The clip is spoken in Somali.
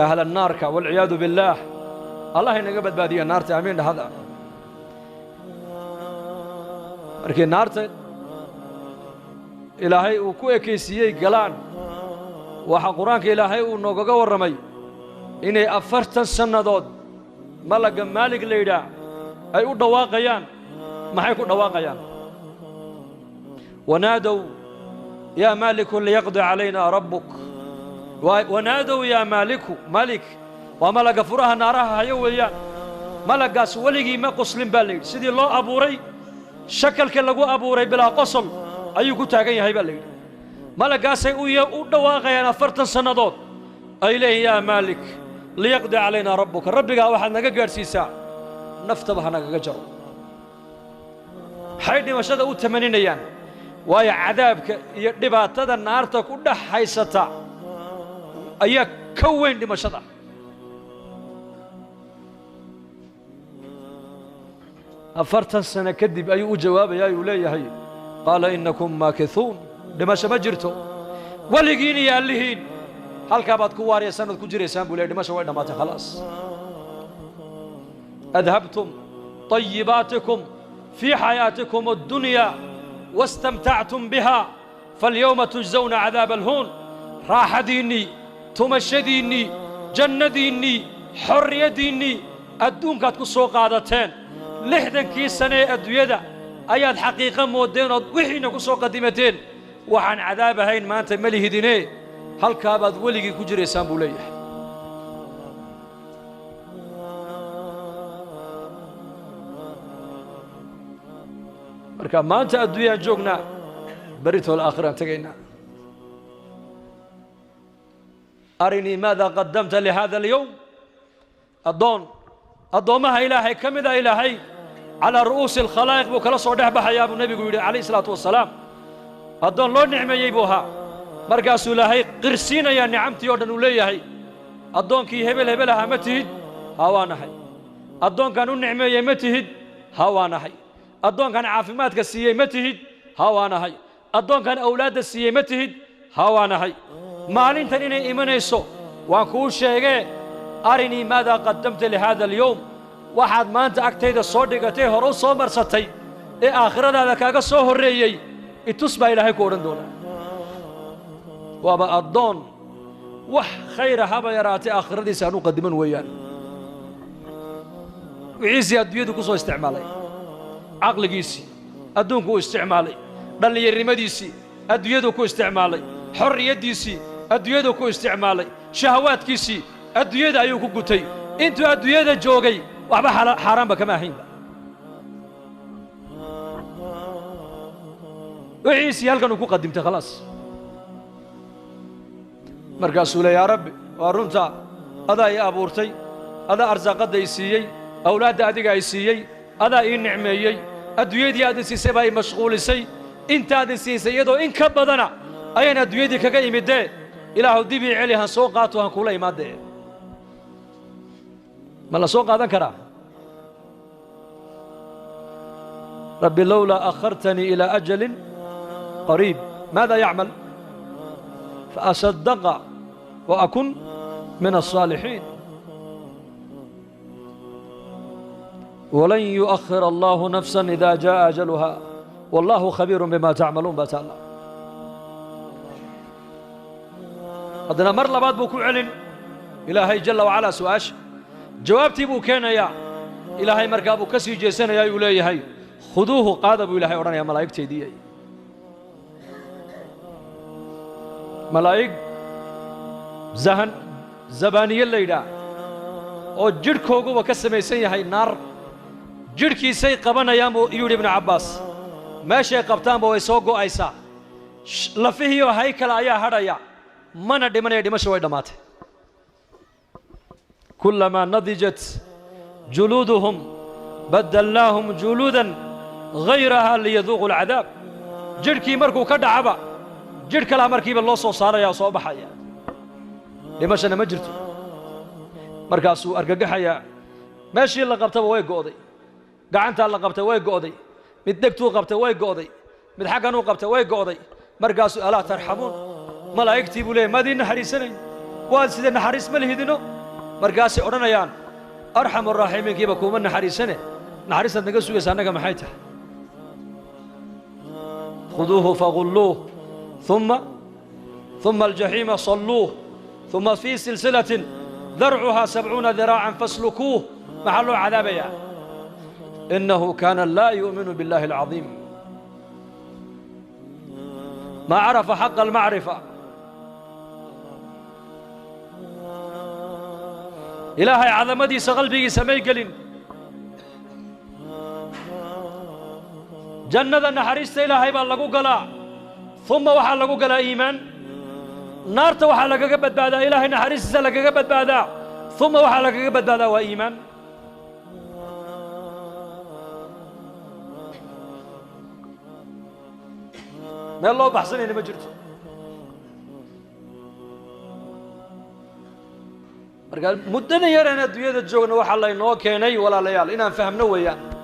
أهل النار والعياذ بالله الله ينقبل بادية النار تأمين هذا markii naarta ilaahay uu ku ekeysiyey galaan waxa quraanka ilaahay uu noogaga warramay inay 40 sanadood malaga maalig leeyda ay u dhawaaqayaan maxay ku dhawaaqayaan wanaadaw ya malik liyaqdi alayna rabbuk wanaadaw ya malik wa malaga furaha naaraha hayo weeyaan malagaas waligii ma qoslin baa leeyay sidii loo abuuray shakalka lagu abuuray bilaa qosol ayuu ku taagan yahay baa leeyay malagaasay u dhawaaqayaan 40 sanadood ay leeyeen ya malik liyaqdi alayna rabbuka rabbiga waxaad naga gaarsiisaa naftaba hanaga jaro haydi washada u tamaninayaan waayo cadaabka iyo dhibaatada naarta ku dhaxaysata ayaa ka weyn dhimashada أفرت سنة كذب أي جواب يا يولي قال إنكم ماكثون دمشق ما جرتوا ولقيني يا اللهين هل كابت كوار يا سنة كجري سان بولي دمشق وين ما خلاص أذهبتم طيباتكم في حياتكم الدنيا واستمتعتم بها فاليوم تجزون عذاب الهون راح ديني تمشي ديني جنة ديني حرية ديني أدونك تكسو قادتين لحدنكii sane adduunyada ayaad xaqiiqo moodeen oo wixiina ku soo qadimateen waxaan cadaab ahayn maanta malihidine halka baad waligii ku jireysaan buu leeyahay marka maanta adduunyada joogna baritool aakhira tagayna arini maada qaddamta li hada al-yawm adoomaha ilaahay kamida ilaahay على رؤوس الخلائق وكلا صدح بحيا ابو النبي عليه الصلاه والسلام ادون لو نعميي بوها markaas ilaahay qirsiinaya nicamtii oo dhan uu leeyahay adoonkii hebel aha ma tihid hawaanahay adoonkan u nicmeeyay ma tihid hawaanahay adoonkan caafimaadka siiyay ma tihid hawaanahay adoonkan awlaad siiyay ma tihid hawaanahay maalintan inay imanayso waan ku sheegay arini maada qaddamta li hada al-yawm waxaad maanta agtayda soo dhigatay hore soo marsatay ee aakhiradaada kaaga soo horeeyay itus baa ilaahay ku oran doona waaba adoon wax khayr haba yaraatay aakhiradiisa aanu qadiman weeyaan wiisi adduunyadu ku soo isticmaalay aqligiisi adduunku uu isticmaalay dhalinyarimadiisi adduunyadu ku isticmaalay xorriyadiisi adduunyadu ku isticmaalay shahawaadkiisi adduunyada ayuu ku gutay intuu adduunyada joogay waxba xaraam ba kama ahayn wiisi halkan uu ku qadimtay khalaas markaasuu leeyahay yaa rabbi waa runta adaa ii abuurtay adaa arsaaqada ii siiyey awlaadda adiga ii siiyey adaa ii nicmeeyey adduunyadii aad siisay baa ii mashquulisay intaadin siisay iyadoo in ka badana ayaan adduunyadii kaga imidee ilaahu dib ii celi han soo qaato han kula imaadee ما لا سوق هذا كرا ربي لولا أخرتني إلى أجل قريب ماذا يعمل فأصدق وأكن من الصالحين ولن يؤخر الله نفسا إذا جاء أجلها والله خبير بما تعملون بتعالى هذا مر لبعض بوكو علن إلهي جل وعلا سواش جوابتي بو كان يا إلهي مركابو كسي جيسان يا يوليهي خذوه قادبوا إلهي ورانيا ملائكتي دي ملائك زهن زبانية الليلة oo jirkooguba ka samaysan yahay naar jirkiisay qabanayaan buu yiri ibn Abbas meeshay qabtaanba way soo go'aysaa lafihiyo haykal ayaa hadhaya mana dhimanay dhimasho way dhamaatay كلما نضجت جلودهم بدلناهم جلودا غيرها ليذوقوا العذاب جركي مركو كدعبا جرك لا مركي بالله سو صاريا سو بخايا dhimasana ma jirto markaasuu argagaxaya meeshii la qabtaba way go'day gacanta la qabtay way go'day mid degtuu qabtay way go'day mid xaqan uu qabtay way go'day markaasuu ala tarxamuun malaa'iktii buu leeyahay madina hariisanay وان سيدي نحريس ملي هدينو مرقاسي أورانيان أرحم الراحمين كيبا كومن نحريسني نحريسة نقصو يسانك محيته خذوه فغلوه ثم الجحيم صلوه ثم في سلسلة ذرعها 70 ذراعا فاسلكوه محل عذاب يا إنه كان لا يؤمن بالله العظيم ما عرف حق المعرفة إلهي عظمتي سقلبي سمي قلن جنة نحرست إلهي بالله قلا ثم وحال لقو قلا إيمان نارت وحال لقى قبت بعدا إلهي نحرست لقى قبت بعدا ثم وحال لقى قبت بعدا وإيمان ما الله بحسن إني ما جرت قال مدنا يرى أن الدنيا تجونا وحال الله إنه كيني ولا ليال إنا فهمنا وياه